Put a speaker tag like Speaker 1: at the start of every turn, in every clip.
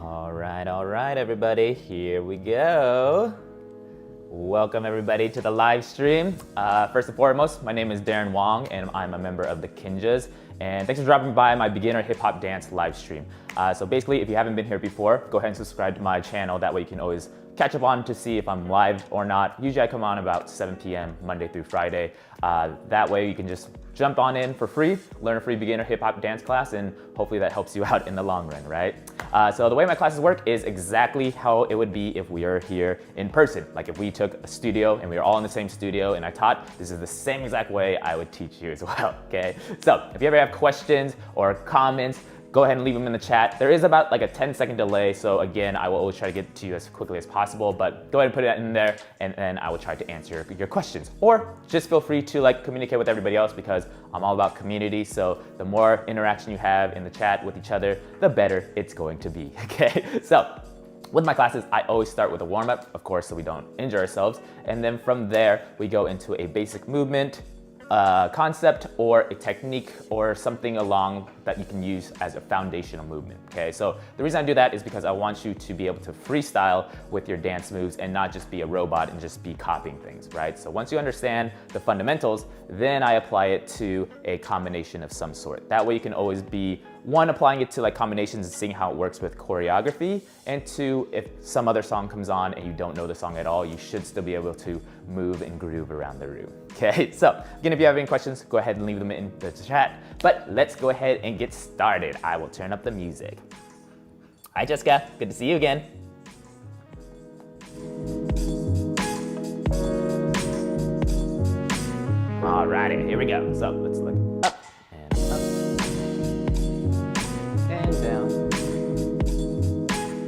Speaker 1: All right, everybody, here we go. Welcome everybody to the live stream. First and foremost, my name is Darren Wong and I'm a member of the Kinjas. And thanks for dropping by my beginner hip hop dance live stream. So basically, if you haven't been here before, go ahead and subscribe to my channel. That way you can always catch up on to see if I'm live or not. Usually I come on about 7 p.m. Monday through Friday. That way you can just jump on in for free, learn a free beginner hip hop dance class, and hopefully that helps you out in the long run, right? So the way my classes work is exactly how it would be if we are here in person. Like if we took a studio and we were all in the same studio and I taught, this is the same exact way I would teach you as well, okay? So if you ever have questions or comments, go ahead and leave them in the chat. There is about like a 10-second delay, so again, I will always try to get to you as quickly as possible, but go ahead and put it in there and then I will try to answer your questions. Or just feel free to like communicate with everybody else because I'm all about community, so the more interaction you have in the chat with each other, the better it's going to be, okay? So, with my classes, I always start with a warm-up, of course, so we don't injure ourselves, and then from there, we go into a basic movement, concept or a technique or something along that you can use as a foundational movement, okay? So the reason I do that is because I want you to be able to freestyle with your dance moves and not just be a robot and just be copying things, right? So once you understand the fundamentals, then I apply it to a combination of some sort. That way you can always be, one, applying it to like combinations and seeing how it works with choreography, and two, if some other song comes on and you don't know the song at all, you should still be able to move and groove around the room, okay? So again, if you have any questions, go ahead and leave them in the chat, but let's go ahead and get started. I will turn up the music. Hi Jessica, good to see you again. Alrighty, here we go. So let's look up and up and down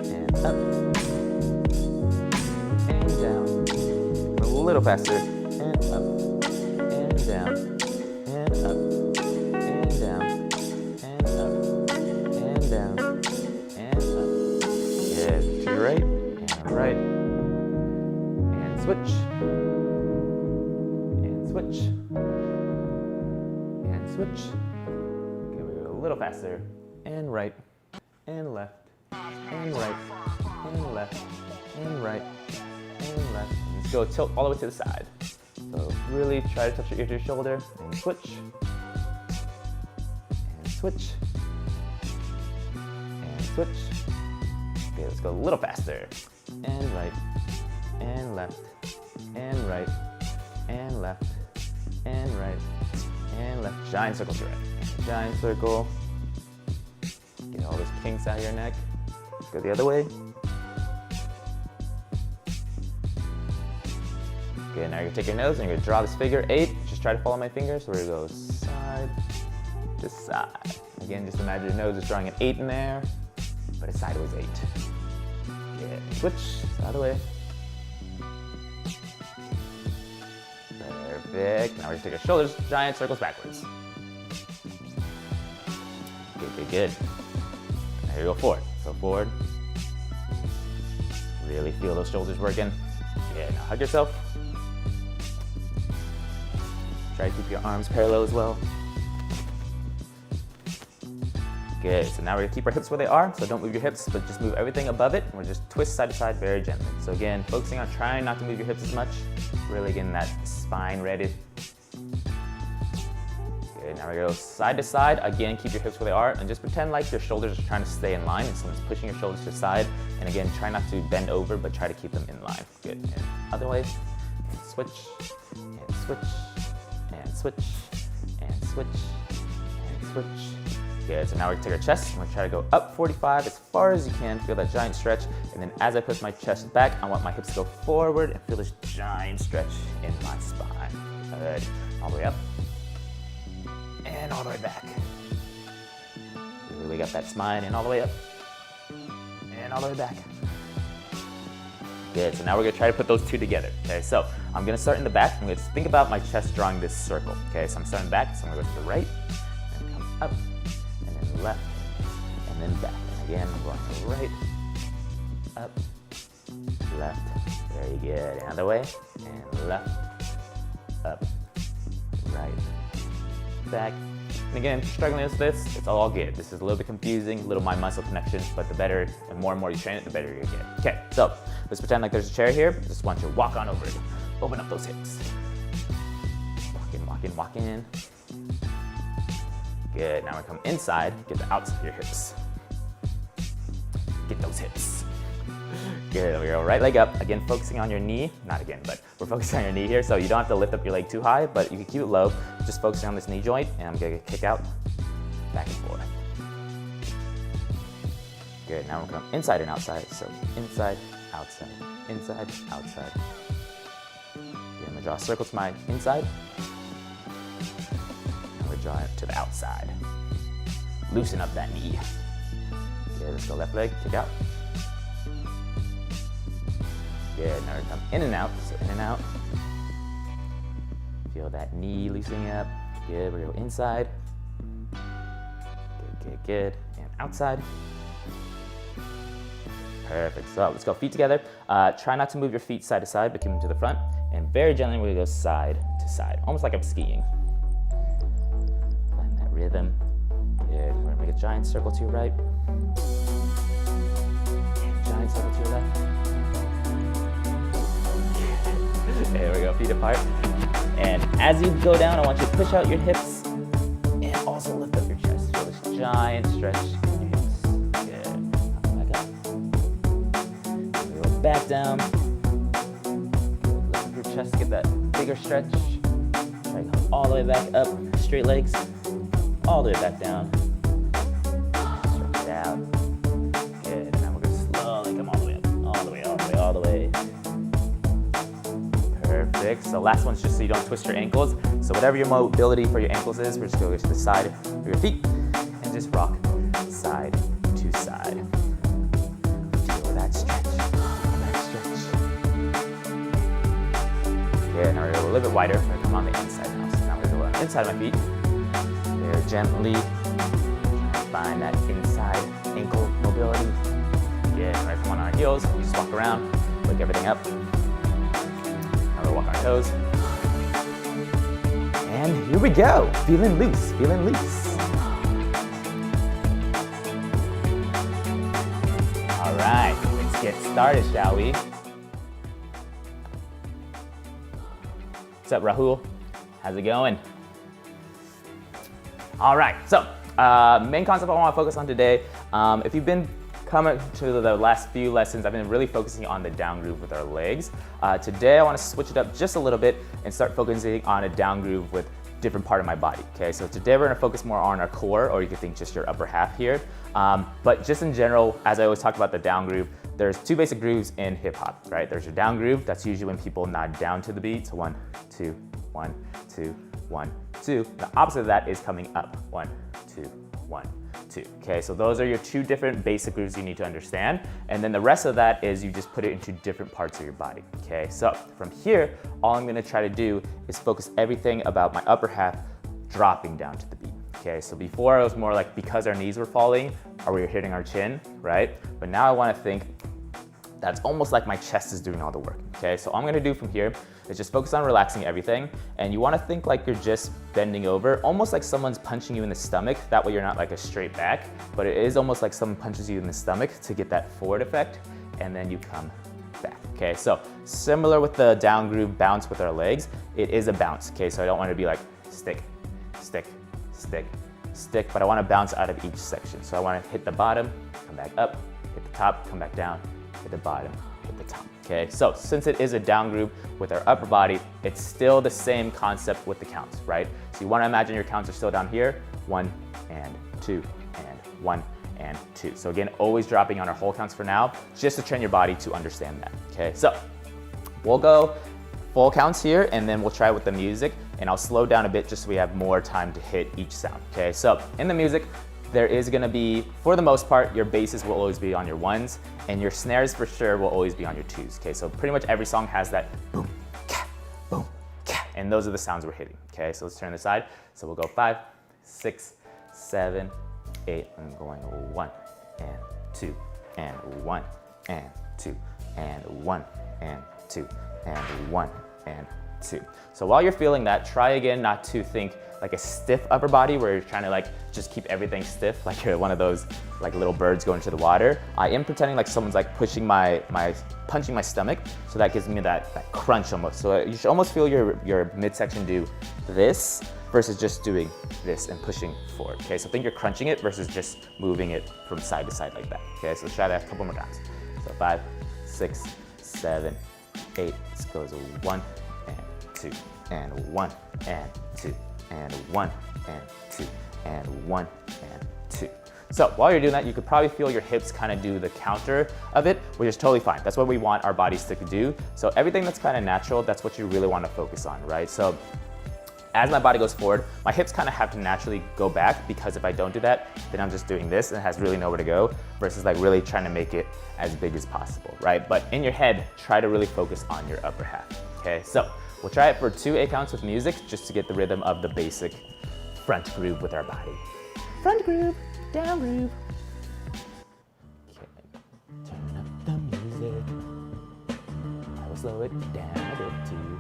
Speaker 1: and up and down. A little faster and up and down and up and down and up and down and up. Good. To your right and right and switch and switch. Switch. Okay, we go a little faster. And right, and left, and right, and left, and right, and left. And just go tilt all the way to the side. So really try to touch your ear to your shoulder, and switch, and switch, and switch. Okay, let's go a little faster. And right, and left, and right, and left, and right, and left. Giant circle to right. Giant circle. Get all those kinks out of your neck. Go the other way. Good, now you're gonna take your nose and you're gonna draw this figure 8. Just try to follow my fingers. So we're gonna go side to side. Again, just imagine your nose is drawing an 8 in there, but a sideways 8. Good, switch, the other way. Perfect. Now we're gonna take our shoulders, giant circles backwards. Good, good. There you go, forward. So forward. Really feel those shoulders working. Yeah, now hug yourself. Try to keep your arms parallel as well. Good, so now we're gonna keep our hips where they are, so don't move your hips, but just move everything above it, and we're just twist side to side very gently. So again, focusing on trying not to move your hips as much, really getting that spine ready. Good, now we go side to side. Again, keep your hips where they are, and just pretend like your shoulders are trying to stay in line, and someone's pushing your shoulders to the side, and again, try not to bend over, but try to keep them in line. Good, and other way, and switch, and switch, and switch, and switch, and switch. Good, so now we're gonna take our chest, and we're gonna try to go up 45 as far as you can, feel that giant stretch, and then as I push my chest back, I want my hips to go forward and feel this giant stretch in my spine. Good, all the way up, and all the way back. Really got that spine, and all the way up, and all the way back. Good, so now we're gonna try to put those two together, okay? So I'm gonna start in the back, I'm gonna think about my chest drawing this circle, okay? So I'm starting back, so I'm gonna go to the right, and come up, left, and then back. And again, I'm going to right, up, left. Very good. Another way, and left, up, right, back, And again, struggling with this, it's all good. This is a little bit confusing, little mind-muscle connections, but the better and more you train it, the better you get. Okay, so let's pretend like there's a chair here. Just want you to walk on over it. Open up those hips. Walk in, walk in, walk in. Good, now we're gonna come inside, get the outside of your hips. Get those hips. Good, there we go, right leg up. Again, focusing on your knee. Not again, but we're focusing on your knee here, so you don't have to lift up your leg too high, but you can keep it low. Just focusing on this knee joint, and I'm gonna kick out, back and forth. Good, now we're going inside and outside, so inside, outside, inside, outside. Good, I'm gonna draw a circle to my inside, and we're drawing it to the outside. Loosen up that knee. Good, let's go left leg, kick out. Good, now we come in and out, so in and out. Feel that knee loosening up. Good, we're gonna go inside. Good, good, good, and outside. Perfect, so let's go feet together. Try not to move your feet side to side, but keep them to the front. And very gently, we're gonna go side to side, almost like I'm skiing. Find that rhythm. Good, we're gonna make a giant circle to your right. Giant circle to your left. There we go, feet apart. And as you go down, I want you to push out your hips and also lift up your chest. Feel this giant stretch in your hips. Good. Back up. We go back down. Good. Lift up your chest, get that bigger stretch. Try to come all the way back up. Straight legs. All the way back down. Stretch it out. Good. Now we're going to slowly come all the way up. All the way, all the way, all the way. Perfect. So last one's just so you don't twist your ankles. So whatever your mobility for your ankles is, we're just going to go to the side of your feet and just rock side to side. Feel that stretch. That stretch. Good. Now we're going to go a little bit wider. We're going to come on the inside now. So now we're going to go on the inside of my feet. Very gently. Find that inside ankle mobility. Good. All right, come on our heels. We just walk around, wake everything up. Walk our toes. And here we go. Feeling loose, feeling loose. All right, let's get started, shall we? What's up, Rahul? How's it going? All right, so main concept I want to focus on today. If you've been coming to the last few lessons, I've been really focusing on the down groove with our legs. Today, I want to switch it up just a little bit and start focusing on a down groove with different part of my body, okay? So today, we're going to focus more on our core, or you could think just your upper half here. But just in general, as I always talk about the down groove, there's two basic grooves in hip hop, right? There's your down groove. That's usually when people nod down to the beat. So 1, 2, 1, 2, 1, 2. The opposite of that is coming up. 1, 2, 1, 2. Okay, so those are your two different basic grooves you need to understand. And then the rest of that is you just put it into different parts of your body. Okay, so from here, all I'm gonna try to do is focus everything about my upper half dropping down to the beat. Okay, so before it was more like because our knees were falling or we were hitting our chin, right? But now I wanna think that's almost like my chest is doing all the work. Okay, so all I'm gonna do from here is just focus on relaxing everything. And you wanna think like you're just bending over, almost like someone's punching you in the stomach. That way you're not like a straight back, but it is almost like someone punches you in the stomach to get that forward effect, and then you come back. Okay, so similar with the down groove bounce with our legs, it is a bounce. Okay, so I don't want to be like stick, stick, stick, stick, but I want to bounce out of each section. So I want to hit the bottom, come back up, hit the top, come back down, hit the bottom, hit the top. Okay, so since it is a down groove with our upper body, it's still the same concept with the counts, right? So you want to imagine your counts are still down here, 1 and 2 and 1 and 2. So again, always dropping on our whole counts for now, just to train your body to understand that. Okay, so we'll go full counts here, and then we'll try with the music, and I'll slow down a bit just so we have more time to hit each sound. Okay, so in the music, there is gonna be, for the most part, your basses will always be on your 1s, and your snares for sure will always be on your 2s. Okay, so pretty much every song has that boom, ka, and those are the sounds we're hitting. Okay, so let's turn this side. So we'll go 5, 6, 7, 8. I'm going 1 and 2 and 1 and 2 and 1 and 2 and 1 and 2. So while you're feeling that, try again not to think like a stiff upper body where you're trying to like just keep everything stiff, like you're one of those like little birds going into the water. I am pretending like someone's like punching my stomach, so that gives me that crunch almost. So you should almost feel your midsection do this versus just doing this and pushing forward. Okay, so think you're crunching it versus just moving it from side to side like that. Okay, so let's try that a couple more times. So 5, 6, 7, 8. This goes 1 and 2 and 1 and 2 and 1 and 2 and 1 and 2. So while you're doing that, you could probably feel your hips kind of do the counter of it, which is totally fine. That's what we want our bodies to do. So everything that's kind of natural, that's what you really want to focus on, right? So as my body goes forward, my hips kind of have to naturally go back, because if I don't do that, then I'm just doing this and it has really nowhere to go, versus like really trying to make it as big as possible, right? But in your head, try to really focus on your upper half, okay? So we'll try it for 2 8 counts with music, just to get the rhythm of the basic front groove with our body. Front groove, down groove. Okay, turn up the music. I will slow it down a bit too.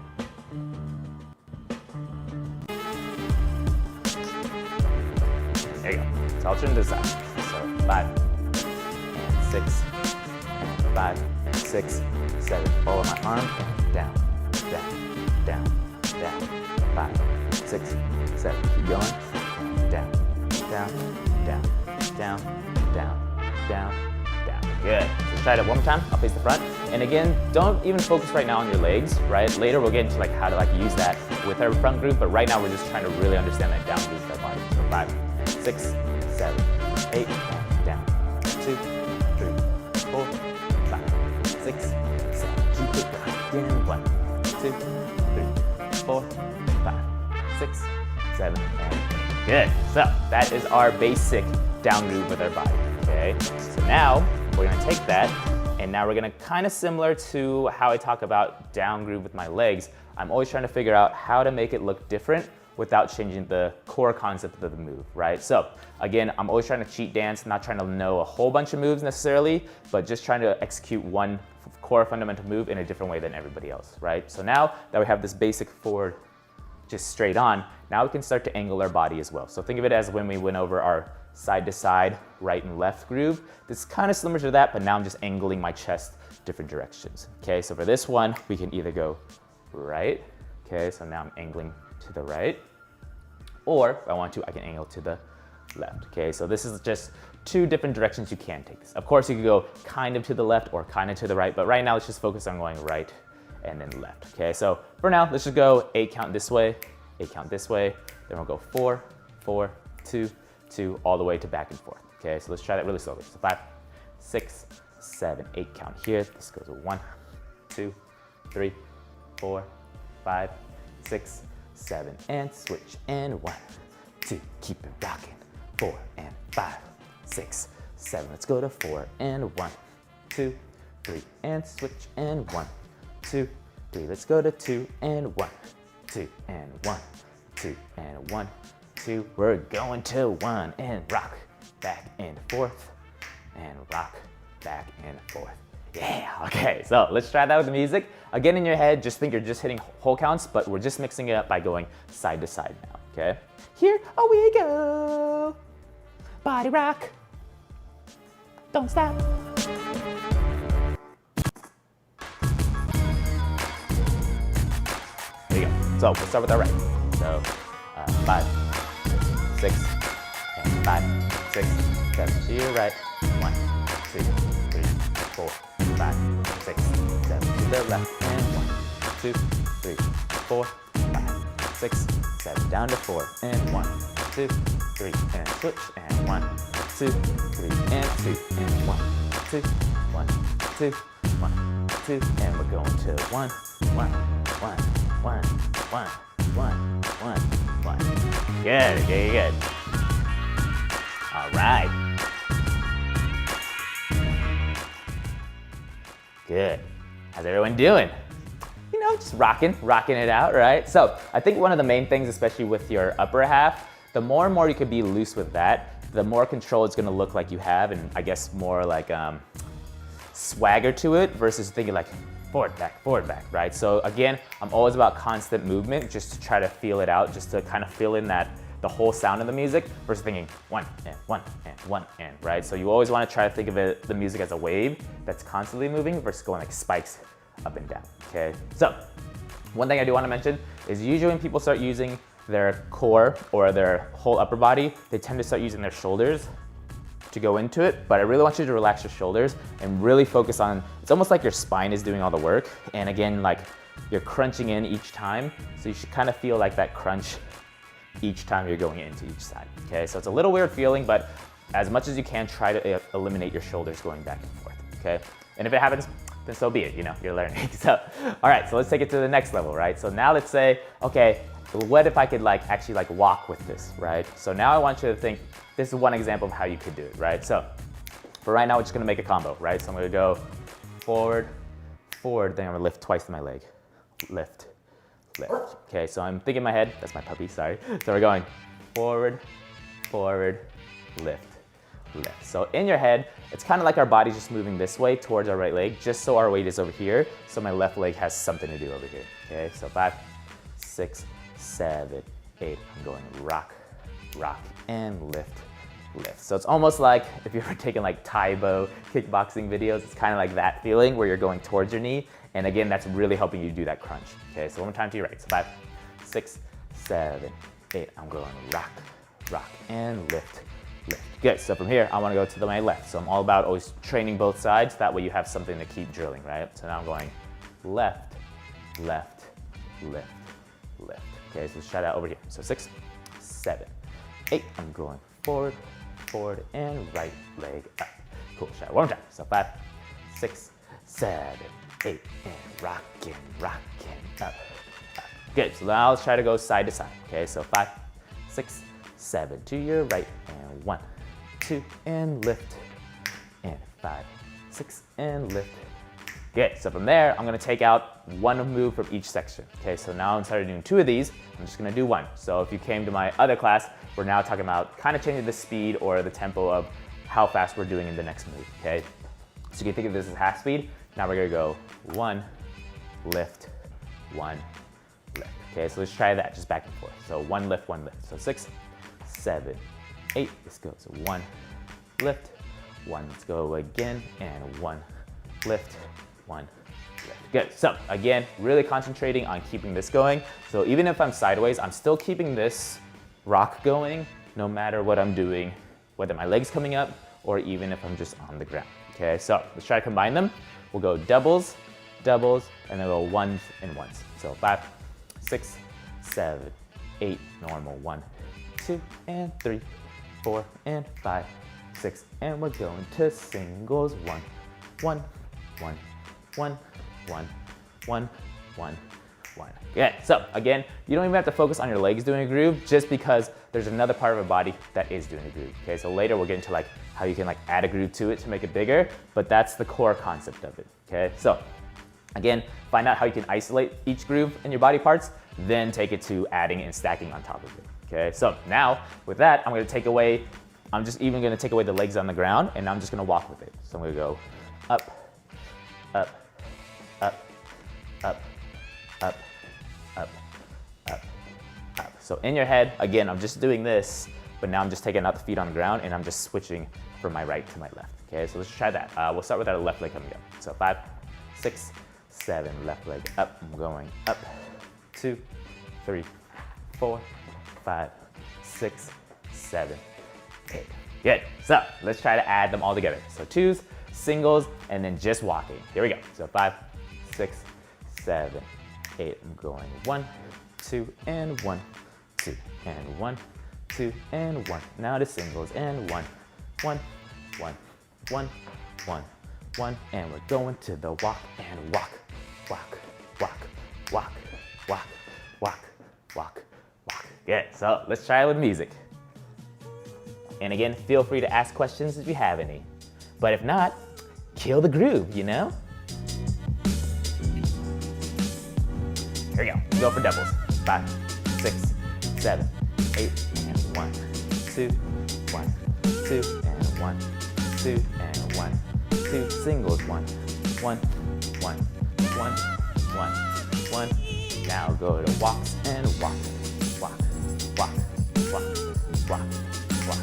Speaker 1: There you go. So I'll turn this side. So 5 and 6 and 5 and 6, 7. Follow my arm and down, down, down, down. 5, 6, 7. Keep going. Down, down, down, down, down, down, down. Good. So try it one more time. I'll face the front. And again, don't even focus right now on your legs, right? Later we'll get into like how to like use that with our front groove, but right now we're just trying to really understand that down groove with our body. So 5, 6, 7, 8, and down. 2, 3, 4, 5, 6, 7. Keep it rocking. 1, 2, 3, 4, 5, 6, 7, and 8. Good. So that is our basic down groove with our body. Okay. So now we're gonna take that, and now we're gonna kind of similar to how I talk about down groove with my legs. I'm always trying to figure out how to make it look different without changing the core concept of the move, right? So again, I'm always trying to cheat dance, not trying to know a whole bunch of moves necessarily, but just trying to execute one core fundamental move in a different way than everybody else, right? So now that we have this basic forward, just straight on, now we can start to angle our body as well. So think of it as when we went over our side to side, right and left groove. This is kind of similar to that, but now I'm just angling my chest different directions. Okay, so for this one, we can either go right, okay, so now I'm angling to the right, or if I want to, I can angle to the left. Okay, so this is just 2 different directions you can take this. Of course, you could go kind of to the left or kind of to the right, but right now let's just focus on going right and then left. Okay, so for now, let's just go 8 count this way, 8 count this way, then we'll go 4, 4, 2, 2, all the way to back and forth. Okay, so let's try that really slowly. So 5, 6, 7, 8 count here. This goes 1, 2, 3, 4, 5, 6, 7, and switch, and 1, 2, keep it rocking, 4 and 5, 6, 7, let's go to 4 and 1, 2, 3, and switch, and 1, 2, 3, let's go to 2 and 1, 2 and 1, 2 and 1, 2, we're going to 1 and rock, back and forth, and rock, back and forth. Yeah, okay, so let's try that with the music. Again, in your head, just think you're just hitting whole counts, but we're just mixing it up by going side to side now, okay? Here we go. Body rock. Don't stop. There you go. So we'll start with our right. So 5, 6, and 5, 6, 7 to your right. 1, 2, 3, 4, 5, 6, 7 to the left, and 1, 2, 3, 4, 5, 6, 7 down to 4, and 1, 2, 3, and switch, and 1, 2, 3, and 2, and 1, 2, 1, 2, 1, 2, and we're going to 1, 1, 1, 1, 1, 1, 1, 1. Good, okay, good. All right. Good. How's everyone doing? You know, just rocking it out, right? So I think one of the main things, especially with your upper half, the more and more you can be loose with that, the more control it's gonna look like you have, and I guess more like swagger to it versus thinking like forward, back, right? So again, I'm always about constant movement just to try to feel it out, just to kind of fill in the whole sound of the music versus thinking one and one and one and, right? So you always want to try to think of the music as a wave that's constantly moving versus going like spikes up and down, okay? So one thing I do want to mention is usually when people start using their core or their whole upper body, they tend to start using their shoulders to go into it, but I really want you to relax your shoulders and really focus on, it's almost like your spine is doing all the work. And again, like you're crunching in each time. So you should kind of feel like that crunch each time you're going into each side, okay? So it's a little weird feeling, but as much as you can, try to eliminate your shoulders going back and forth, okay? And if it happens, then so be it, you know, you're learning. So, all right, so let's take it to the next level, right? So now let's say, okay, what if I could like actually like walk with this, right? So now I want you to think, this is one example of how you could do it, right? So for right now, we're just gonna make a combo, right? So I'm gonna go forward, forward, then I'm gonna lift twice my leg. Lift, lift. Okay, so I'm thinking in my head, that's my puppy, sorry. So we're going forward, forward, lift, lift. So in your head, it's kind of like our body's just moving this way towards our right leg, just so our weight is over here, so my left leg has something to do over here, okay? So 5, 6, 7, 8, I'm going rock, rock, and lift, lift. So it's almost like if you're ever taking like Taibo kickboxing videos, it's kind of like that feeling where you're going towards your knee. And again, that's really helping you do that crunch. Okay, so one more time to your right. So 5, 6, 7, 8, I'm going rock, rock, and lift, lift. Good, so from here, I wanna go to my left. So I'm all about always training both sides. That way you have something to keep drilling, right? So now I'm going left, left, lift, lift. Okay, so let's try that over here. So 6, 7, 8, I'm going forward, forward, and right leg up. Cool, try it one more time. So 5, 6, 7, 8, and rockin', rockin', up, up. Good, so now let's try to go side to side. Okay, so 5, 6, 7, to your right, and 1, 2, and lift, and 5, 6, and lift. Good, so from there, I'm gonna take out one move from each section. Okay, so now instead of doing 2 of these, I'm just gonna do 1. So if you came to my other class, we're now talking about kind of changing the speed or the tempo of how fast we're doing in the next move, okay? So you can think of this as half speed. Now we're gonna go 1, lift, 1, lift. Okay, so let's try that, just back and forth. So 1 lift, 1 lift. So 6, 7, 8, let's go. So 1, lift, 1, let's go again, and 1, lift, 1, lift. Good, so again, really concentrating on keeping this going. So even if I'm sideways, I'm still keeping this rock going, no matter what I'm doing, whether my leg's coming up or even if I'm just on the ground. Okay, so let's try to combine them. We'll go doubles, doubles, and then go ones and ones. So 5, 6, 7, 8, normal, 1, 2, and 3, 4, and 5, 6, and we're going to singles, 1, 1, 1, 1, 1, 1, 1, 1. Good, so again, you don't even have to focus on your legs doing a groove just because there's another part of your body that is doing a groove. Okay, so later we'll get into like how you can like add a groove to it to make it bigger, but that's the core concept of it. Okay, so again, find out how you can isolate each groove in your body parts, then take it to adding and stacking on top of it. Okay, so now with that, I'm just even gonna take away the legs on the ground and I'm just gonna walk with it. So I'm gonna go up, up, up, up, up, up, up, up. So in your head, again, I'm just doing this, but now I'm just taking out the feet on the ground and I'm just switching from my right to my left. Okay, so let's try that. We'll start with our left leg coming up. So 5, 6, 7, left leg up. I'm going up, 2, 3, 4, 5, 6, 7, 8. Good, so let's try to add them all together. So 2s, singles, and then just walking. Here we go. So 5, 6, 7, 8. I'm going 1, 2, and 1, 2, and 1, 2, and 1. Now to singles, and 1, 1, 1, 1, 1, 1, and we're going to the walk, and walk, walk, walk, walk, walk, walk, walk, walk. Good, so let's try it with music. And again, feel free to ask questions if you have any. But if not, kill the groove, you know? Here we go. Go for doubles. 5, 6, 7, 8, and 1, 2, 1, 2, and 1, 2, and 1, 2, singles, 1, 1, 1, one, one, one. Now go to walks and walk, walk, walk, walk, walk, walk,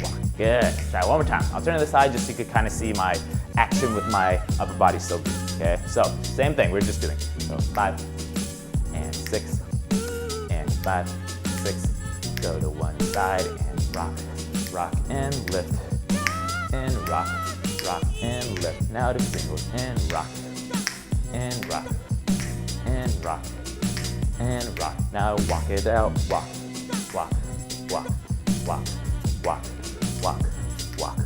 Speaker 1: walk. Good. Try it one more time. I'll turn to the side just so you can kind of see my action with my upper body still good. Okay, so same thing we're just doing. So 5 and 6 and 5, 6. Go to one side and rock, rock and lift, and rock, rock and lift. Now to singles and rock, and rock, and rock, and rock. Now walk it out. Walk, walk, walk, walk, walk, walk, walk,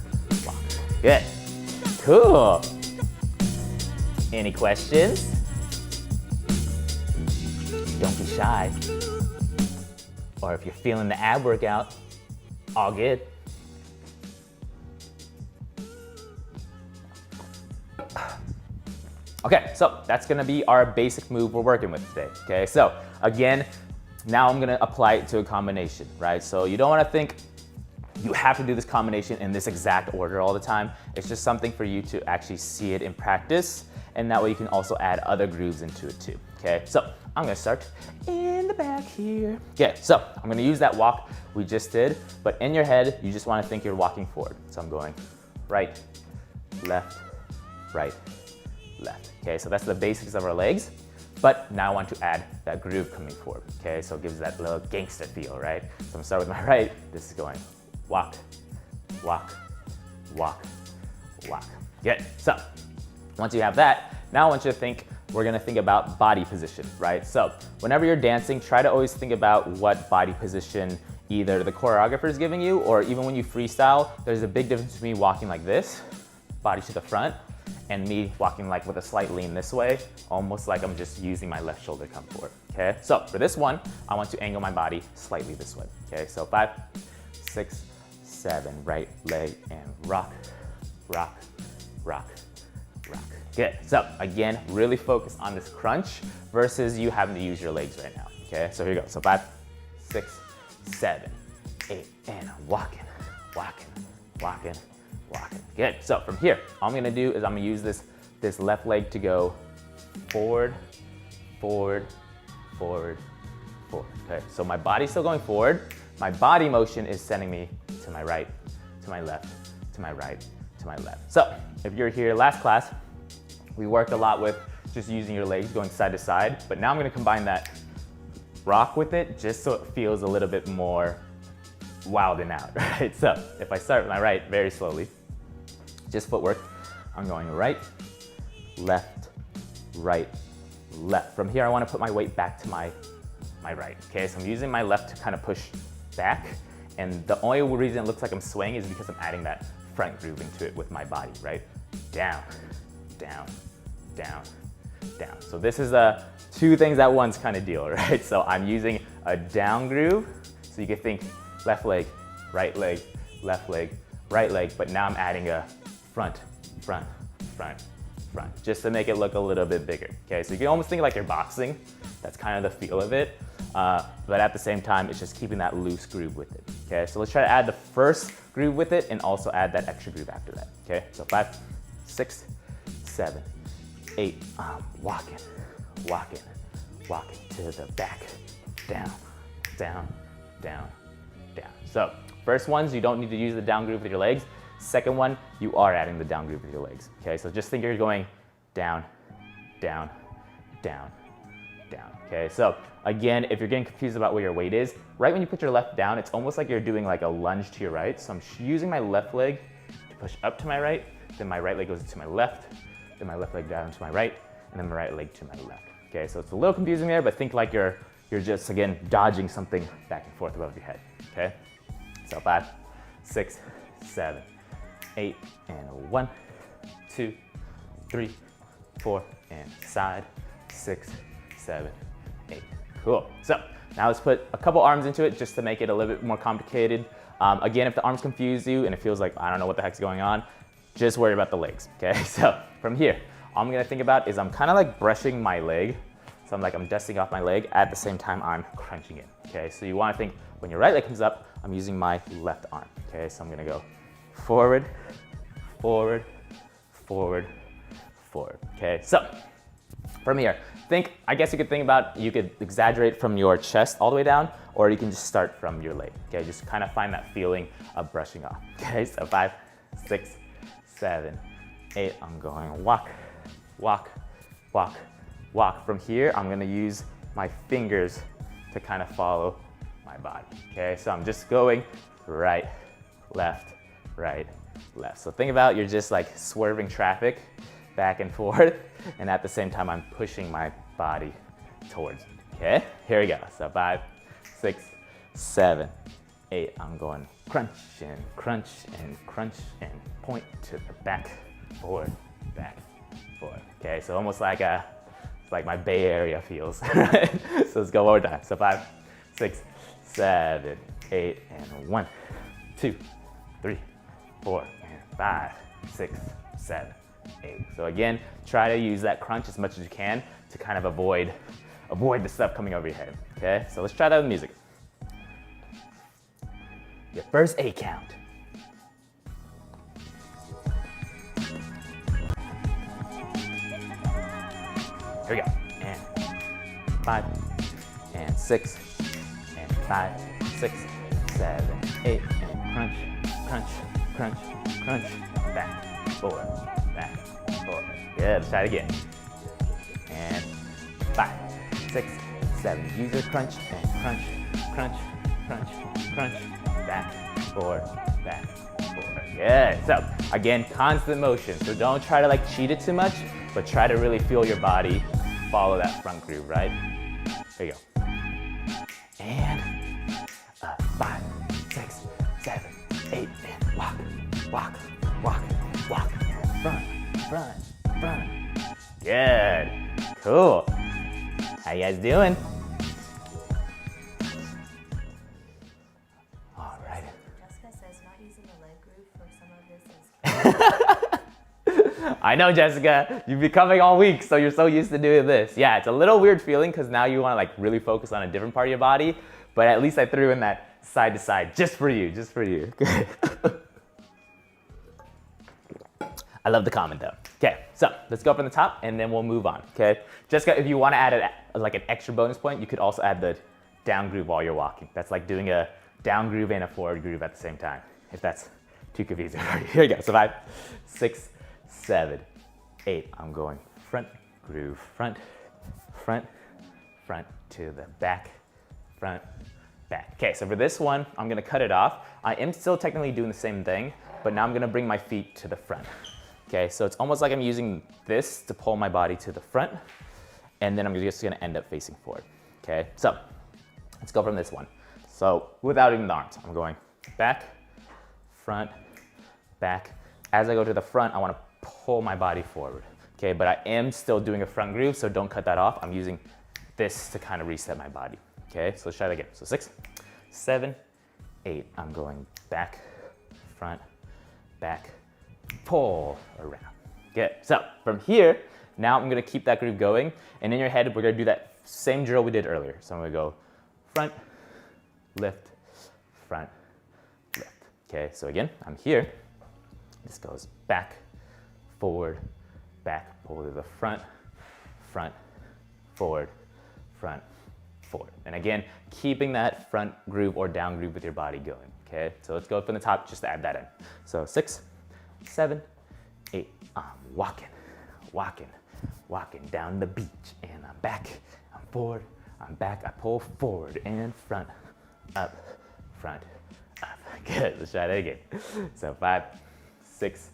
Speaker 1: walk. Good. Cool. Any questions? Don't be shy. Or if you're feeling the ab workout, all good. Okay, so that's gonna be our basic move we're working with today, okay? So again, now I'm gonna apply it to a combination, right? So you don't wanna think you have to do this combination in this exact order all the time. It's just something for you to actually see it in practice, and that way you can also add other grooves into it too, okay? So I'm gonna start in the back here. Okay, so I'm gonna use that walk we just did, but in your head, you just wanna think you're walking forward. So I'm going right, left, right, left. Okay, so that's the basics of our legs, but now I want to add that groove coming forward. Okay, so it gives that little gangster feel, right? So I'm gonna start with my right. This is going walk, walk, walk, walk. Good. So once you have that, now I want you to think, we're gonna think about body position, right? So whenever you're dancing, try to always think about what body position either the choreographer is giving you, or even when you freestyle, there's a big difference between me walking like this, body to the front, and me walking like with a slight lean this way, almost like I'm just using my left shoulder to come forward, okay? So for this one, I want to angle my body slightly this way, okay? So 5, 6, 7, right leg and rock, rock, rock, rock. Good. So again, really focus on this crunch versus you having to use your legs right now, okay? So here you go. So 5, 6, 7, 8, and I'm walking, walking, walking, walking. Good. So from here, all I'm gonna do is I'm gonna use this left leg to go forward, forward, forward, forward. Okay, so my body's still going forward. My body motion is sending me to my right, to my left, to my right, to my left. So if you're here last class, we worked a lot with just using your legs going side to side, but now I'm gonna combine that rock with it just so it feels a little bit more wild and out, right? So if I start with my right very slowly, just footwork, I'm going right, left, right, left. From here, I wanna put my weight back to my right, okay? So I'm using my left to kind of push back, and the only reason it looks like I'm swaying is because I'm adding that front groove into it with my body, right? Down, down, down, down. So this is a two things at once kind of deal, right? So I'm using a down groove, so you can think left leg, right leg, left leg, right leg, but now I'm adding a front, front, front, front, just to make it look a little bit bigger, okay? So you can almost think like you're boxing. That's kind of the feel of it, but at the same time, it's just keeping that loose groove with it, okay? So let's try to add the first groove with it and also add that extra groove after that, okay? So 5, 6, 7, 8, walking, walking, walking to the back, down, down, down, down. So first ones, you don't need to use the down groove with your legs. Second one, you are adding the down groove with your legs, okay? So just think you're going down, down, down, down, okay? So again, if you're getting confused about where your weight is, right when you put your left down, it's almost like you're doing like a lunge to your right. So I'm using my left leg to push up to my right, then my right leg goes to my left, then my left leg down to my right, and then my right leg to my left, okay? So it's a little confusing there, but think like you're just, again, dodging something back and forth above your head, okay? So 5, 6, 7, 8, and 1, 2, 3, 4, and side, 6, 7, 8. Cool. So now let's put a couple arms into it just to make it a little bit more complicated. Again, if the arms confuse you and it feels like I don't know what the heck's going on, just worry about the legs, okay? So from here, all I'm gonna think about is I'm kind of like brushing my leg. So I'm dusting off my leg at the same time I'm crunching it, okay? So you wanna think when your right leg comes up, I'm using my left arm, okay? So I'm gonna go forward, forward, forward, forward, okay? So From here, I guess you could think about, you could exaggerate from your chest all the way down, or you can just start from your leg, okay? Just kind of find that feeling of brushing off, okay? So 5, 6, 7, 8, I'm going walk, walk, walk, walk. From here, I'm gonna use my fingers to kind of follow my body, okay? So I'm just going right, left, right, left. So think about you're just like swerving traffic back and forth, and at the same time, I'm pushing my body towards it, okay? Here we go. So 5, 6, 7, 8, I'm going crunch and crunch and crunch and point to the back, forward, okay? So almost like it's like my Bay Area feels, right? So let's go one more time. So 5, 6, 7, 8, and 1, 2, 3, 4, and 5, 6, 7, 8. So again, try to use that crunch as much as you can to kind of avoid the stuff coming over your head, okay? So let's try that with music. Your first 8 count. Here we go. And 5, and 6, and 5, 6, 7, 8, and crunch, crunch, crunch, crunch, back, forward, back, forward. Good, let's try it again. And 5, 6, 7, use your crunch, and crunch, crunch, crunch, crunch, back, forward, back, forward. Good, so again, constant motion. So don't try to like cheat it too much, but try to really feel your body follow that front groove, right? There you go. And 5, 6, 7, 8, and walk, walk, walk, walk, front, front, front. Good, cool. How you guys doing? All right.
Speaker 2: Jessica says not using the leg groove for some of this is
Speaker 1: I know, Jessica, you've been coming all week, so you're so used to doing this. Yeah, it's a little weird feeling because now you want to like really focus on a different part of your body, but at least I threw in that side to side just for you, just for you. I love the comment though. Okay, so let's go from the top and then we'll move on, okay? Jessica, if you want to add like an extra bonus point, you could also add the down groove while you're walking. That's like doing a down groove and a forward groove at the same time, if that's too confusing for you. Here we go, so 5, 6, 7, 8, I'm going front, groove, front, front, front to the back, front, back. Okay, so for this one, I'm gonna cut it off. I am still technically doing the same thing, but now I'm gonna bring my feet to the front. Okay, so it's almost like I'm using this to pull my body to the front, and then I'm just gonna end up facing forward. Okay, so let's go from this one. So without even the arms, I'm going back, front, back. As I go to the front, I wanna pull my body forward, okay? But I am still doing a front groove, so don't cut that off. I'm using this to kind of reset my body, okay? So let's try that again. So 6, 7, 8, I'm going back, front, back, pull around. Good, so from here, now I'm gonna keep that groove going, and in your head, we're gonna do that same drill we did earlier. So I'm gonna go front, lift, front, lift. Okay, so again, I'm here. This goes back, forward, back, pull to the front, front, forward, front, forward. And again, keeping that front groove or down groove with your body going, okay? So let's go from the top just to add that in. So 6, 7, 8, I'm walking, walking, walking down the beach, and I'm back, I'm forward, I'm back, I pull forward and front, up, front, up. Good, let's try that again. So 5, 6,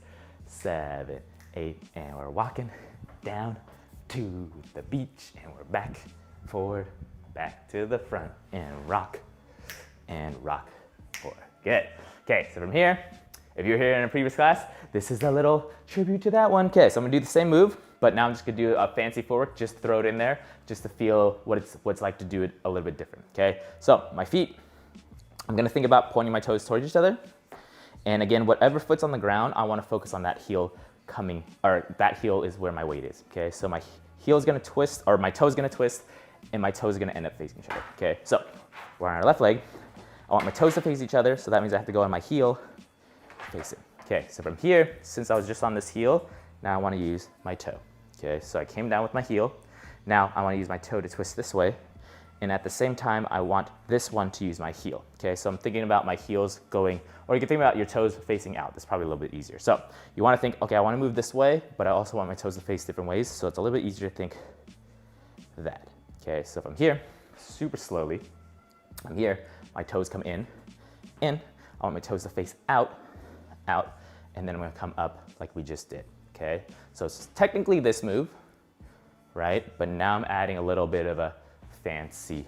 Speaker 1: 7, 8, and we're walking down to the beach, and we're back, forward, back to the front, and rock, forward. Good. Okay, so from here, if you're here in a previous class, this is a little tribute to that one. Okay, so I'm gonna do the same move, but now I'm just gonna do a fancy footwork, just throw it in there, just to feel what it's like to do it a little bit different, okay? So my feet, I'm gonna think about pointing my toes towards each other. And again, whatever foot's on the ground, I wanna focus on that heel coming, or that heel is where my weight is, okay? So my heel's gonna twist, or my toe's gonna twist, and my toes are gonna end up facing each other, okay? So we're on our left leg. I want my toes to face each other, so that means I have to go on my heel, face it. Okay, so from here, since I was just on this heel, now I wanna use my toe, Okay, so I came down with my heel. Now I want to use my toe to twist this way. And at the same time, I want this one to use my heel. Okay, so I'm thinking about my heels going, or you can think about your toes facing out. That's probably a little bit easier. So you want to think, okay, I want to move this way, but I also want my toes to face different ways. So it's a little bit easier to think that. Okay, so if I'm here, super slowly, I'm here, my toes come in. I want my toes to face out, and then I'm gonna come up like we just did, okay? So it's technically this move, right? But now I'm adding a little bit of a fancy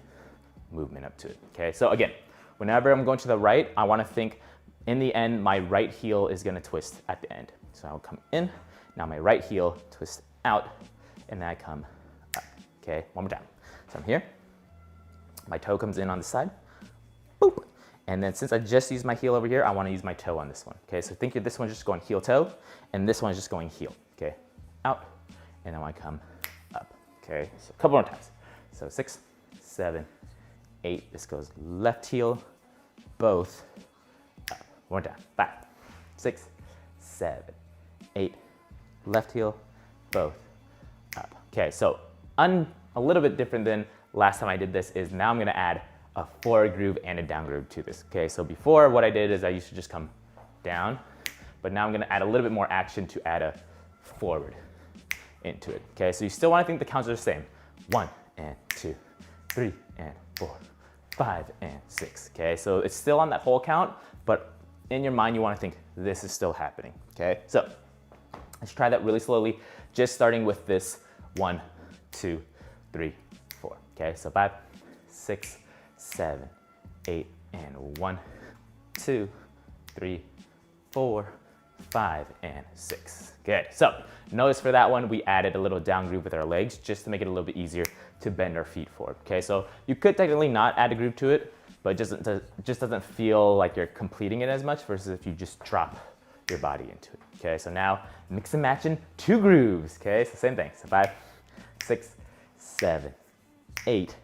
Speaker 1: movement up to it, okay? So again, whenever I'm going to the right, I wanna think in the end, my right heel is gonna twist at the end. So I'll come in, now my right heel twists out, and then I come up, okay? One more time. So I'm here, my toe comes in on the side, boop. And then since I just used my heel over here, I wanna use my toe on this one, okay? So think of this one's just going heel toe, and this one's just going heel, okay? Out, and then I come up, okay? So a couple more times. So 6, 7, 8, this goes left heel, both, up. One more time, 5, 6, 7, 8, left heel, both, up. Okay, so a little bit different than last time I did this is now I'm gonna add a forward groove and a down groove to this, okay? So before what I did is I used to just come down, but now I'm gonna add a little bit more action to add a forward into it, okay? So you still wanna think the counts are the same. 1 and 2, 3 and 4, 5 and 6, okay? So it's still on that whole count, but in your mind you wanna think this is still happening, okay? So let's try that really slowly, just starting with this 1, 2, 3, 4, okay? So 5, 6, 7, 8, and 1, 2, 3, 4, 5, and 6. Good. So notice for that one, we added a little down groove with our legs just to make it a little bit easier to bend our feet forward. Okay, so you could technically not add a groove to it, but it just doesn't feel like you're completing it as much versus if you just drop your body into it. Okay, so now mix and match in 2 grooves. Okay, so same thing. So 5, 6, 7, 8,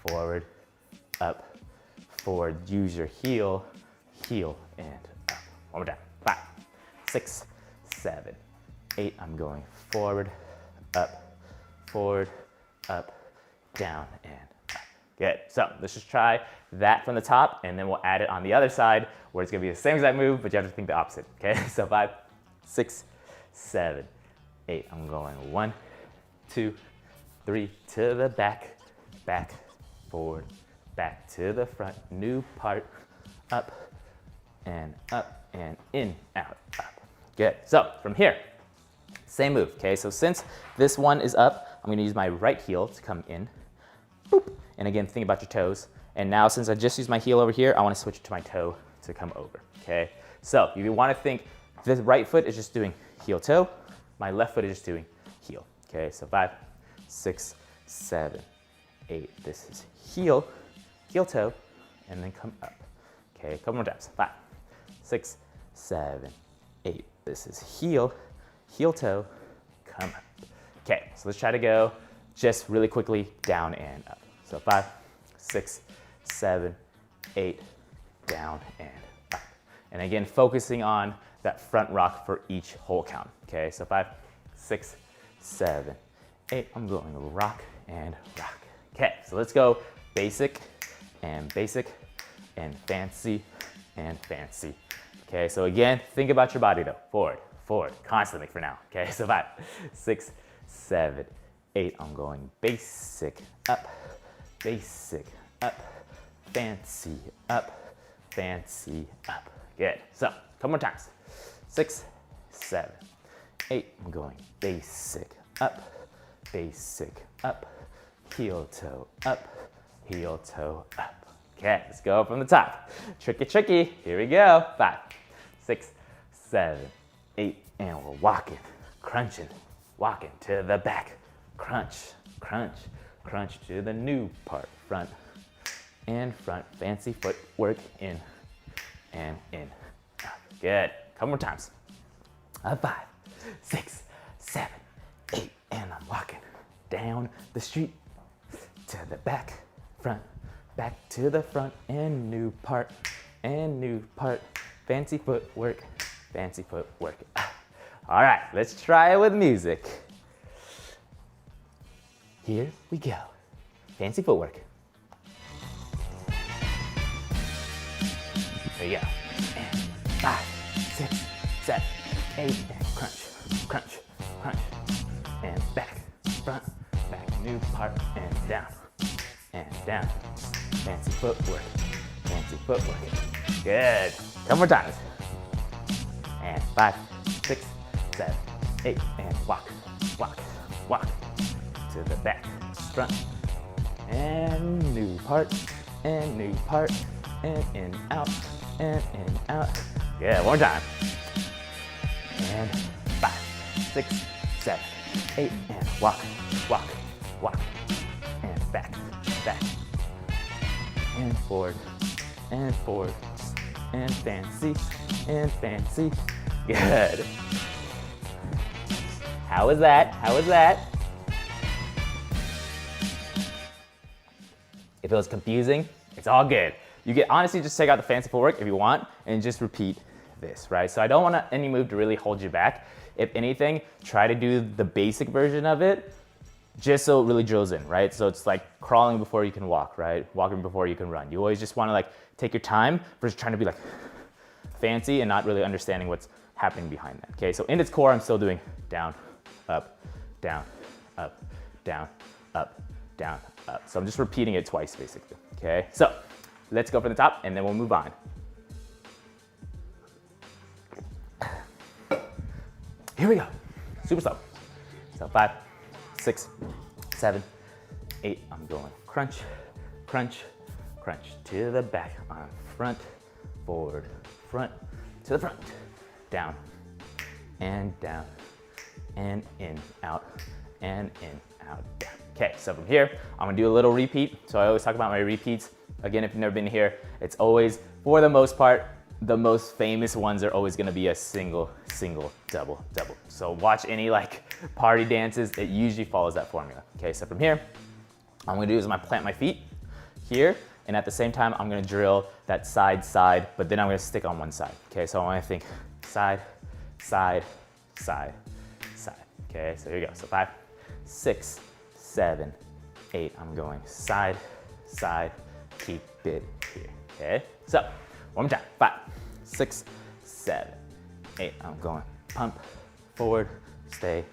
Speaker 1: forward, up, forward, use your heel, heel, and up. One more time. 5, 6, 7, 8. I'm going forward, up, down, and up. Good. So let's just try that from the top, and then we'll add it on the other side where it's gonna be the same exact move, but you have to think the opposite. Okay. So 5, 6, 7, 8. I'm going 1, 2, 3 to the back, forward, back to the front, new part, up, and in, out, up. Good. So from here, same move, okay? So since this one is up, I'm gonna use my right heel to come in, boop. And again, think about your toes. And now since I just used my heel over here, I wanna switch it to my toe to come over, okay? So you wanna think this right foot is just doing heel toe, my left foot is just doing heel, okay? So 5, 6, 7, 8. This is heel, heel toe, and then come up. Okay, a couple more times. 5, 6, 7, 8. This is heel, heel toe, come up. Okay, so let's try to go just really quickly down and up. So 5, 6, 7, 8, down and up. And again, focusing on that front rock for each whole count. Okay, so 5, 6, 7, 8. I'm going rock and rock. Okay, so let's go basic and fancy and fancy. Okay, so again, think about your body though. Forward, constantly for now. Okay, so 5, 6, 7, 8. I'm going basic, up, fancy, up. Good. So, a couple more times. 6, 7, 8. I'm going basic, up, heel toe, up. Okay, let's go from the top. Tricky. Here we go. 5, 6, 7, 8, and we're walking, crunching, walking to the back. Crunch to the new part. Front and front. Fancy footwork in and in. Good. Couple more times. 5, 6, 7, 8, and I'm walking down the street to the back, front, back to the front, and new part, fancy footwork. All right, let's try it with music. Here we go. Fancy footwork. There you go. And 5, 6, 7, 8, and crunch, crunch, crunch. And back, front, back, new part, and down, Fancy footwork, fancy footwork. Good. Couple more times. And 5, 6, 7, 8, and walk, walk, walk. To the back, front, and new part, and new part, and in, out, and in, out. Good, one more time. And 5, 6, 7, 8, and walk, walk, walk, and back, back, and forward, and forward, and fancy, and fancy. Good. How was that? How was that? If it was confusing, it's all good. You can honestly just check out the fancy footwork if you want and just repeat this, right? So I don't want any move to really hold you back. If anything, try to do the basic version of it just so it really drills in, right? So it's like crawling before you can walk, right? Walking before you can run. You always just want to like take your time versus trying to be like fancy and not really understanding what's happening behind that, okay? So in its core, I'm still doing down, up, down, up, down, up, down, up. So I'm just repeating it twice basically, okay? So let's go from the top and then we'll move on. Here we go, super slow. So 5, 6, 7, 8, I'm going crunch, crunch, crunch to the back, on front, forward, front, to the front, down, and in, out, and in, out, down. Okay, so from here, I'm gonna do a little repeat. So I always talk about my repeats. Again, if you've never been here, it's always, for the most part, the most famous ones are always gonna be a single, single, double, double. So watch any like party dances, it usually follows that formula. Okay, so from here, I'm gonna do is I'm gonna plant my feet here, and at the same time, I'm gonna drill that side, side, but then I'm gonna stick on one side. Okay, so I wanna think side, side, side, side. Okay, so here we go. So 5, 6, 7, 8, I'm going side, side, keep it here, okay? So, one more time, 5, 6, 7, 8, I'm going pump, forward, stay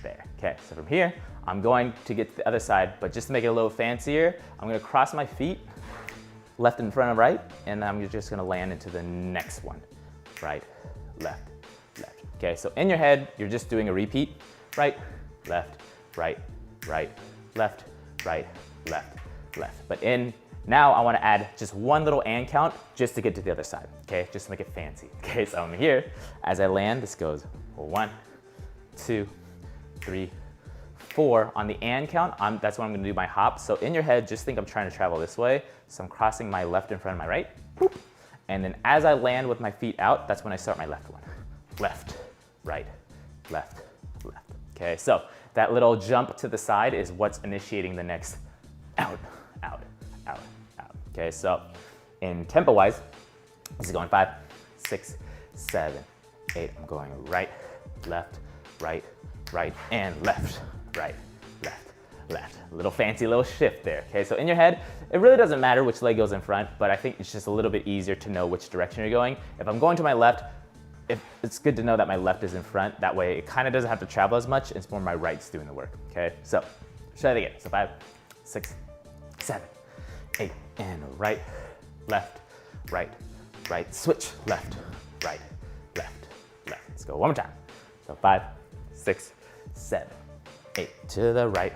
Speaker 1: there, okay? So from here, I'm going to get to the other side, but just to make it a little fancier, I'm gonna cross my feet, left in front of right, and I'm just gonna land into the next one, right, left, left, okay? So in your head, you're just doing a repeat, right, left, right, right, left, right, left, left. But now I want to add just one little and count just to get to the other side, okay? Just to make it fancy. Okay, so I'm here. As I land, this goes 1, 2, 3, 4. On the and count, that's when I'm gonna do my hop. So in your head, just think I'm trying to travel this way. So I'm crossing my left in front of my right. Whoop. And then as I land with my feet out, that's when I start my left one. Left, right, left, left. Okay, so that little jump to the side is what's initiating the next out, out, out, out. Okay, so in tempo-wise, this is going 5, 6, 7, 8. I'm going right, left, right, right, and left, right, left, left. A little fancy little shift there. Okay, so in your head, it really doesn't matter which leg goes in front, but I think it's just a little bit easier to know which direction you're going. If I'm going to my left, it's good to know that my left is in front. That way it kind of doesn't have to travel as much. It's more my right's doing the work, okay? So, try that again. So 5, 6, 7, 8, and right, left, right, right, switch, left, right, left, left. Let's go one more time. So 5, 6, 7, 8, to the right,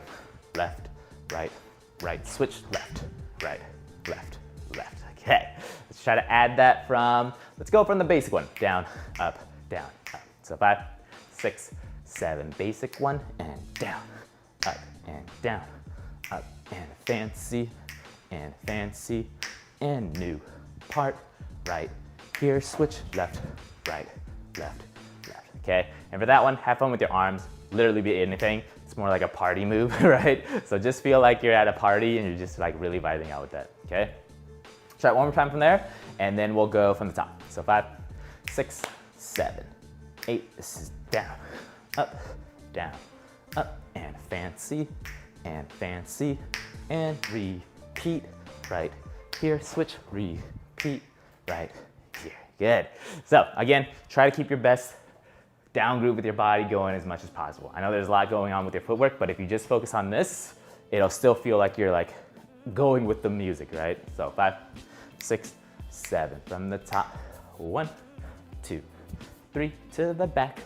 Speaker 1: left, right, right, switch, left, right, left, left. Okay, let's try to add that from, let's go from the basic one, down, up, down, up. So 5, 6, 7, basic one, and down, up, and down, up, and fancy, and new part, right, here, switch, left, right, left, left, okay? And for that one, have fun with your arms, literally be anything. It's more like a party move, right? So just feel like you're at a party and you're just like really vibing out with that, okay? Try it one more time from there, and then we'll go from the top. So 5, 6, 7, 8. This is down, up, and fancy, and fancy, and repeat right here, switch, repeat right here. Good. So again, try to keep your best down groove with your body going as much as possible. I know there's a lot going on with your footwork, but if you just focus on this, it'll still feel like you're like going with the music, right? So 5, 6, 7 from the top. 1, 2, 3 to the back.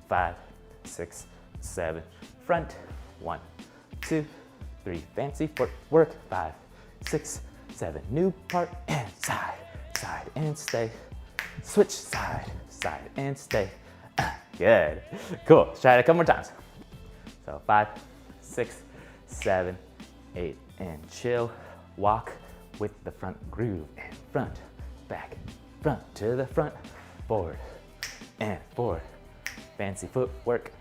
Speaker 1: 5, 6, 7 front. 1, 2, 3 fancy footwork. 5, 6, 7 new part and side, side and stay. Switch side, side and stay. Good. Cool. Let's try it a couple more times. So 5, 6, 7, 8, and chill. Walk with the front groove and front, back, front to the front, forward and forward. Fancy footwork,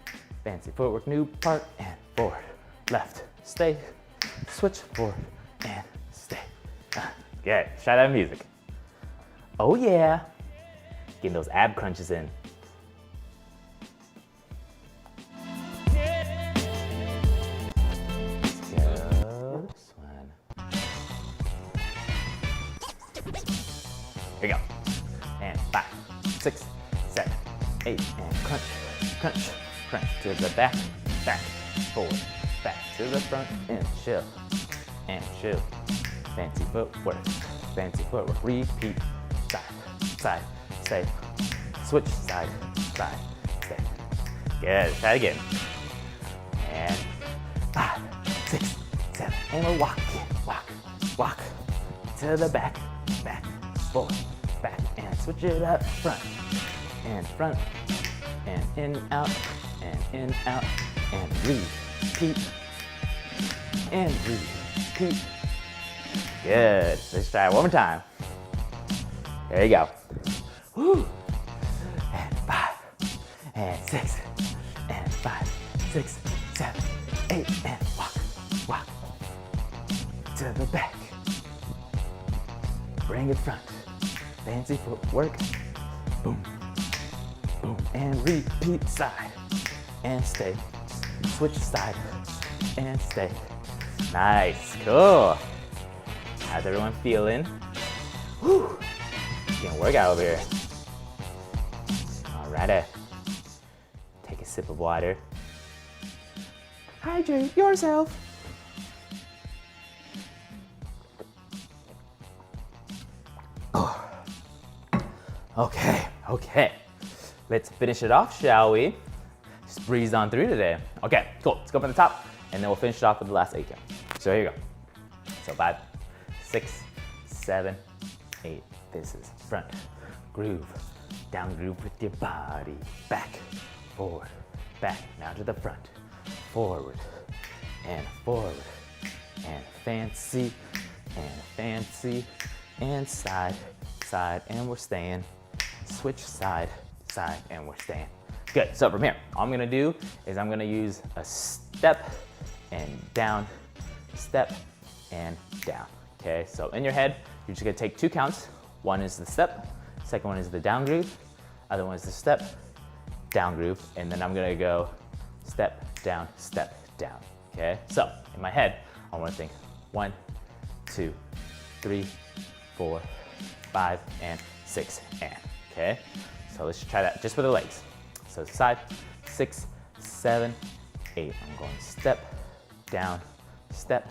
Speaker 1: new part and forward. Left, stay, switch forward and stay. Good. Try that music. Oh yeah. Getting those ab crunches in. Here we go. And 5, 6, 7, 8, and crunch, crunch, crunch to the back, back, forward, back to the front, and chill, Fancy footwork, repeat, side, side, stay, switch, side, side, stay. Good, try it again. And 5, 6, 7, and we're walking, walk, to the back, back, forward, back, and switch it up, front, and in, out, and repeat, and repeat. Good, let's try it one more time. There you go. Woo. And 5, and 6, and 5, 6, 7, 8, and walk, to the back. Bring it front. Fancy footwork. Boom, boom, and repeat side, and stay. Switch side, and stay. Nice, cool. How's everyone feeling? Whew. Getting a workout over here. Alrighty. Take a sip of water. Hydrate yourself. Okay. Let's finish it off, shall we? Just breeze on through today. Okay, cool. Let's go from the top, and then we'll finish it off with the last 8 count. So here you go. So 5, 6, 7, 8. This is front groove, down groove with your body. Back, forward, back. Now to the front, forward, and fancy, and side, side, and we're staying. Switch side, side, and we're staying. Good, so from here, all I'm gonna do is I'm gonna use a step and down, step and down. Okay, so in your head, you're just gonna take 2 counts. One is the step, second one is the down groove, other one is the step, down groove, and then I'm gonna go step down, okay? So in my head, I wanna think 1, 2, 3, 4, 5, and 6, and, okay? So let's try that just for the legs. So side, 6, 7, 8. I'm going step, down, step,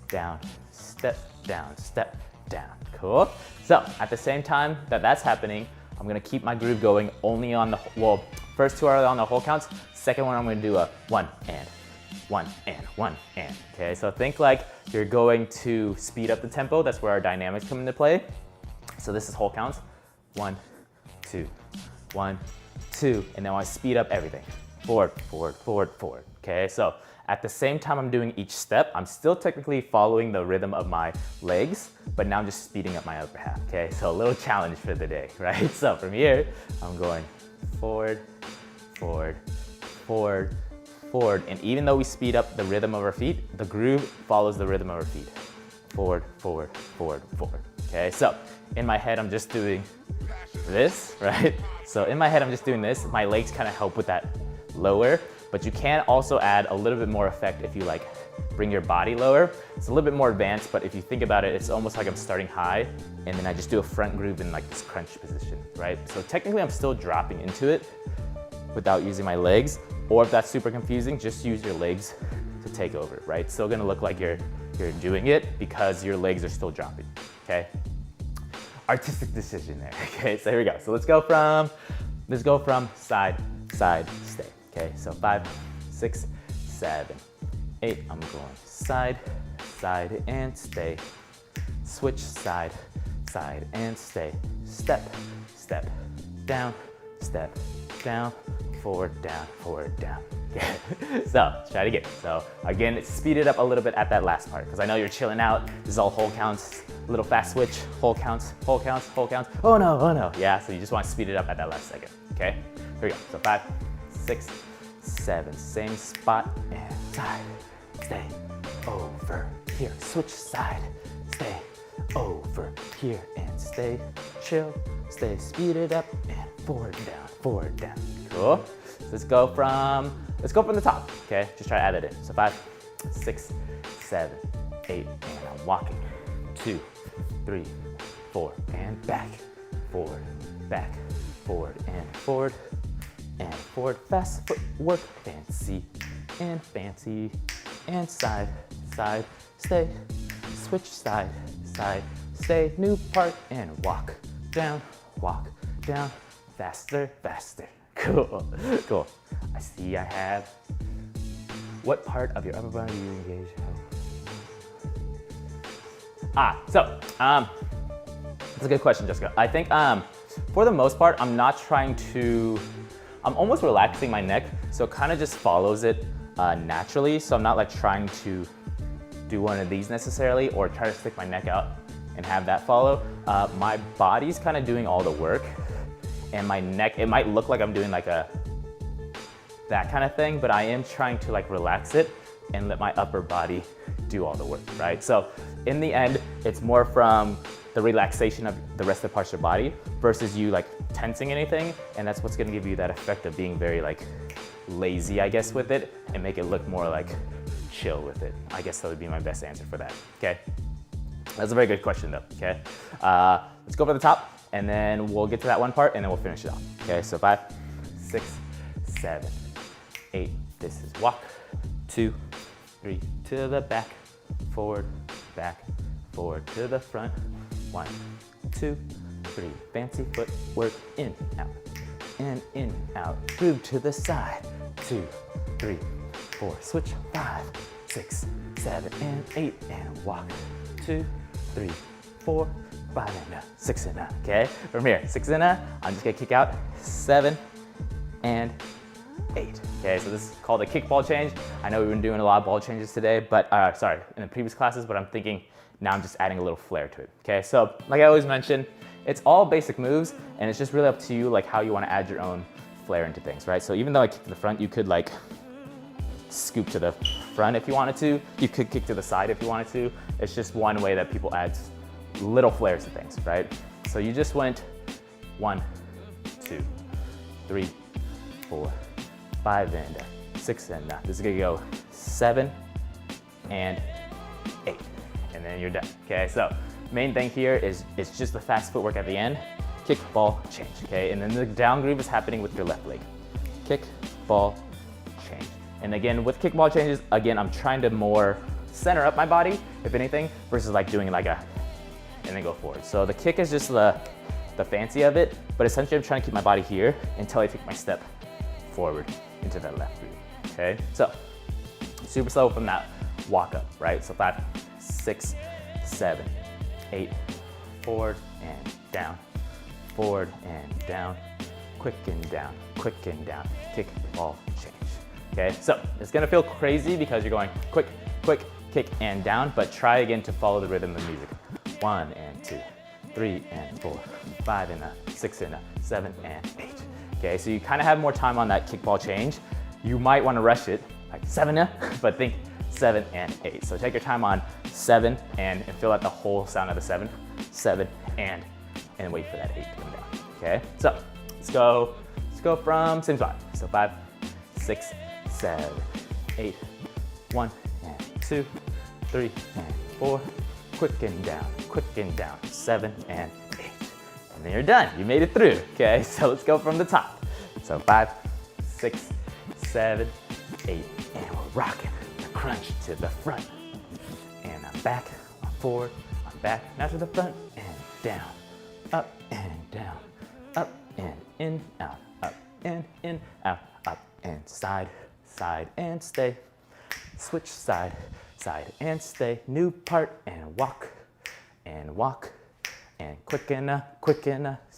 Speaker 1: down, step, down, step, down. Cool? So at the same time that that's happening, I'm gonna keep my groove going only on the, well, first 2 are on the whole counts. Second one, I'm gonna do a 1 and, 1 and, 1 and. Okay, so think like you're going to speed up the tempo. That's where our dynamics come into play. So this is whole counts. 1, 2, 1, 2, and now I speed up everything. Forward, forward, forward, forward. Okay, so at the same time I'm doing each step, I'm still technically following the rhythm of my legs, but now I'm just speeding up my upper half. Okay, so a little challenge for the day, right? So from here, I'm going forward, forward, forward, forward, and even though we speed up the rhythm of our feet, the groove follows the rhythm of our feet. Forward, forward, forward, forward. Okay, so in my head, I'm just doing this, right? So in my head, I'm just doing this. My legs kind of help with that lower, but you can also add a little bit more effect if you like bring your body lower. It's a little bit more advanced, but if you think about it, it's almost like I'm starting high and then I just do a front groove in like this crunch position, right? So technically I'm still dropping into it without using my legs, or if that's super confusing, just use your legs to take over, right? It's still gonna look like you're doing it because your legs are still dropping, okay? Artistic decision there, okay? So here we go. So let's go from side, side, stay, okay? So 5, 6, 7, 8, I'm going side, side, and stay. Switch side, side, and stay. Step, step, down, forward, down, forward, down. Okay. So let's try it again. So again, speed it up a little bit at that last part because I know you're chilling out. This is all whole counts, little fast switch, whole counts, whole counts, whole counts. Oh no, oh no. Yeah, so you just want to speed it up at that last second, okay? Here we go. So 5, 6, 7, same spot, and side, stay, over, here, switch side, stay, over, here, and stay, chill, stay, speed it up, and forward, down, cool. So let's go from the top, okay? Just try to add it in. So 5, 6, 7, 8, and I'm walking, 2, 3, 4, and back, forward, and forward, and forward, fast footwork, fancy, and side, side, stay, switch side, side, stay, new part, and walk down, faster, faster. Cool, cool. I see I have, what part of your upper body do you engage? That's a good question, Jessica. I think for the most part, I'm almost relaxing my neck, so it kind of just follows it naturally. So I'm not like trying to do one of these necessarily or try to stick my neck out and have that follow. My body's kind of doing all the work, and my neck, it might look like I'm doing like that kind of thing, but I am trying to like relax it and let my upper body do all the work, right? So in the end, it's more from the relaxation of the rest of the parts of your body versus you like tensing anything, and that's what's gonna give you that effect of being very like lazy, I guess, with it, and make it look more like chill with it. I guess that would be my best answer for that, okay? That's a very good question though, okay? Let's go for the top, and then we'll get to that one part, and then we'll finish it off, okay? So 5, 6, 7, 8, this is walk, 2, 3, to the back, forward, to the front, 1, 2, 3, fancy footwork, in, out, groove to the side, 2, 3, 4, switch, 5, 6, 7, and 8, and walk, 2, 3, 4, 5, and 6 and okay? From here, 6 and I'm just gonna kick out 7 and 8. Okay, so this is called a kick ball change. I know we've been doing a lot of ball changes today, but in the previous classes, but I'm thinking now I'm just adding a little flair to it. Okay, so like I always mention, it's all basic moves, and it's just really up to you like how you want to add your own flair into things, right? So even though I kick to the front, you could like scoop to the front if you wanted to. You could kick to the side if you wanted to. It's just one way that people add little flares to things, right? So you just went 1, 2, 3, 4, 5, and 6, and this is gonna go 7 and 8, and then you're done. Okay, so main thing here is it's just the fast footwork at the end, kick, ball, change, okay? And then the down groove is happening with your left leg. Kick, ball, change. And again, with kick ball changes, again, I'm trying to more center up my body, if anything, versus like doing like and then go forward. So the kick is just the fancy of it, but essentially I'm trying to keep my body here until I take my step forward into that left groove, okay? So super slow from that walk up, right? So 5, 6, 7, 8, forward and down, quick and down, kick, ball, change, okay? So it's gonna feel crazy because you're going quick, quick, kick and down, but try again to follow the rhythm of the music. 1 and 2, 3 and 4, 5 and 6 and 7 and 8. Okay, so you kind of have more time on that kickball change. You might want to rush it, like 7, but think 7 and 8. So take your time on 7 and feel out the whole sound of the 7, and wait for that 8 to come down. Okay, so let's go from same spot. So 5, 6, 7, 8, 1 and 2, 3, and 4. Quicken down, 7 and 8. And then you're done, you made it through, okay? So let's go from the top. So 5, 6, 7, 8, and we're rocking the crunch to the front. And I'm back, I'm forward, I'm back, now to the front, and down, up and down, up and in, out, up and in, out, up and side, side and stay. Switch side, side and stay. New part and walk, and quicken,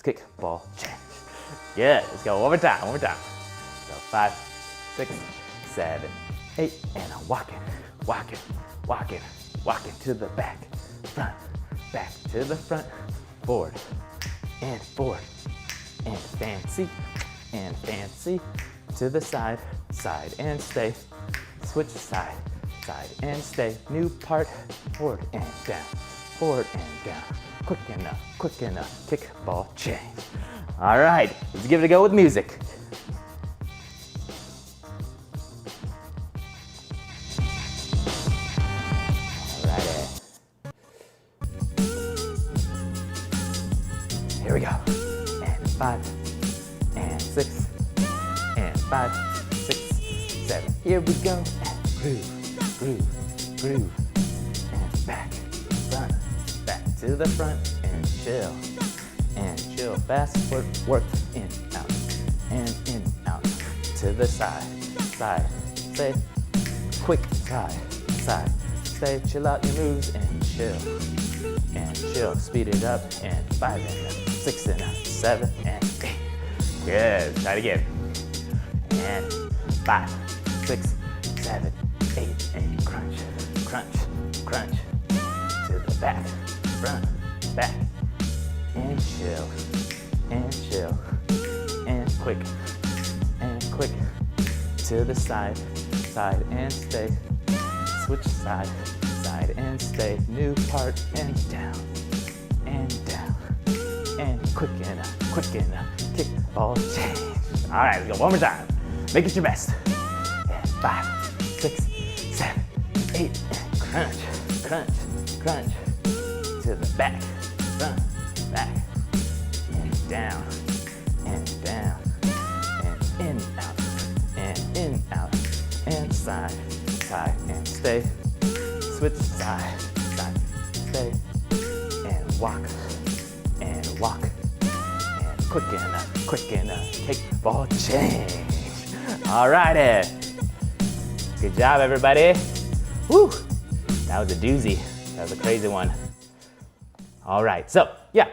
Speaker 1: kick, ball, change. Good, let's go one more time, So 5, 6, 7, 8, and I'm walking to the back to the front, forward, and fancy, to the side, side and stay. Switch side, side and stay. New part, forward and down, quick enough, kick, ball, change. All right, let's give it a go with music. Here we go. And 5, and 6, and 5, 6, 7. Here we go. And groove. And back to the front, and chill. Fast work, in, out, to the side, stay, quick, side, stay, chill out your moves, and chill, speed it up, and 5 and 6 and 7 and 8. Good, try it again. And 5, 6, 7, 8, and crunch, to the back, front, back, and chill, and quick, to the side, and stay, switch side, and stay, new part, and down, and quick enough, kick, ball, change. All right, let's go one more time. Make it your best. And 5, 6, 7, 8, and crunch, to the back, front, back, and down, and in, out, and side, and stay, switch side, stay, and walk, and quick enough, kick, ball, change. All righty. Good job, everybody. Woo, that was a doozy. That was a crazy one. All right, so yeah,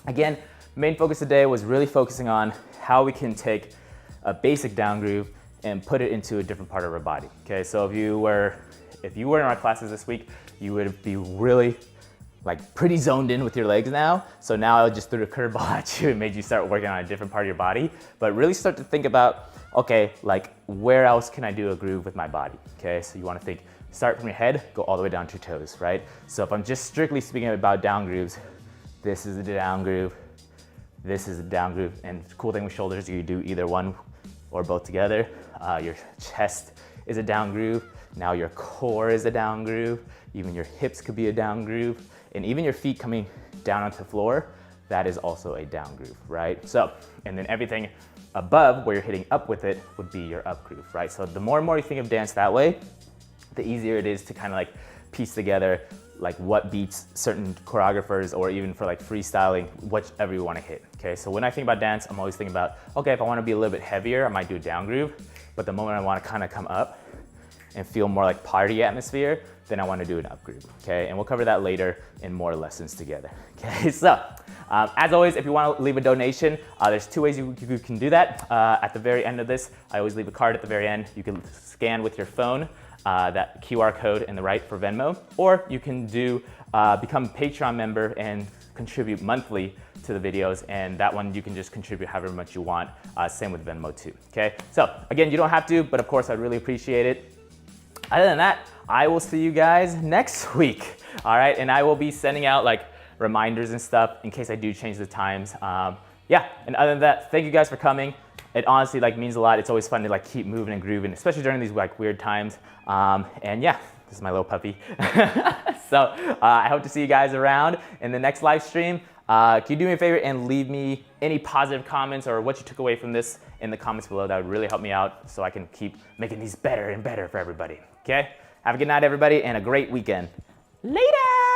Speaker 1: again, main focus today was really focusing on how we can take a basic down groove and put it into a different part of our body. Okay, so if you were in our classes this week, you would be really pretty zoned in with your legs now. So now I just threw a curveball at you and made you start working on a different part of your body, but really start to think about, okay, where else can I do a groove with my body? Okay, so you wanna think, start from your head, go all the way down to your toes, right? So if I'm just strictly speaking about down grooves, this is the down groove, this is the down groove, and the cool thing with shoulders, you do either one or both together. Your chest is a down groove, now your core is a down groove, even your hips could be a down groove, and even your feet coming down onto the floor, that is also a down groove, right? So, and then everything above where you're hitting up with it would be your up groove, right? So the more and more you think of dance that way, the easier it is to kind of piece together what beats certain choreographers, or even for freestyling, whichever you want to hit. Okay, so when I think about dance, I'm always thinking about, okay, if I want to be a little bit heavier, I might do a down groove, but the moment I want to kind of come up and feel more like party atmosphere, then I want to do an up groove. Okay, and we'll cover that later in more lessons together. Okay, so as always, if you want to leave a donation, there's 2 ways you can do that. At the very end of this, I always leave a card at the very end. You can scan with your phone that QR code in the right for Venmo, or you can become a Patreon member and contribute monthly to the videos, and that one you can just contribute however much you want. Same with Venmo too, okay? So again, you don't have to, but of course I'd really appreciate it. Other than that, I will see you guys next week, all right? And I will be sending out reminders and stuff in case I do change the times. Yeah, and other than that, thank you guys for coming, it honestly like means a lot. It's always fun to like keep moving and grooving, especially during these like weird times. And yeah, this is my little puppy. So I hope to see you guys around in the next live stream. Can you do me a favor and leave me any positive comments or what you took away from this in the comments below? That would really help me out so I can keep making these better and better for everybody. Okay? Have a good night, everybody, and a great weekend. Later!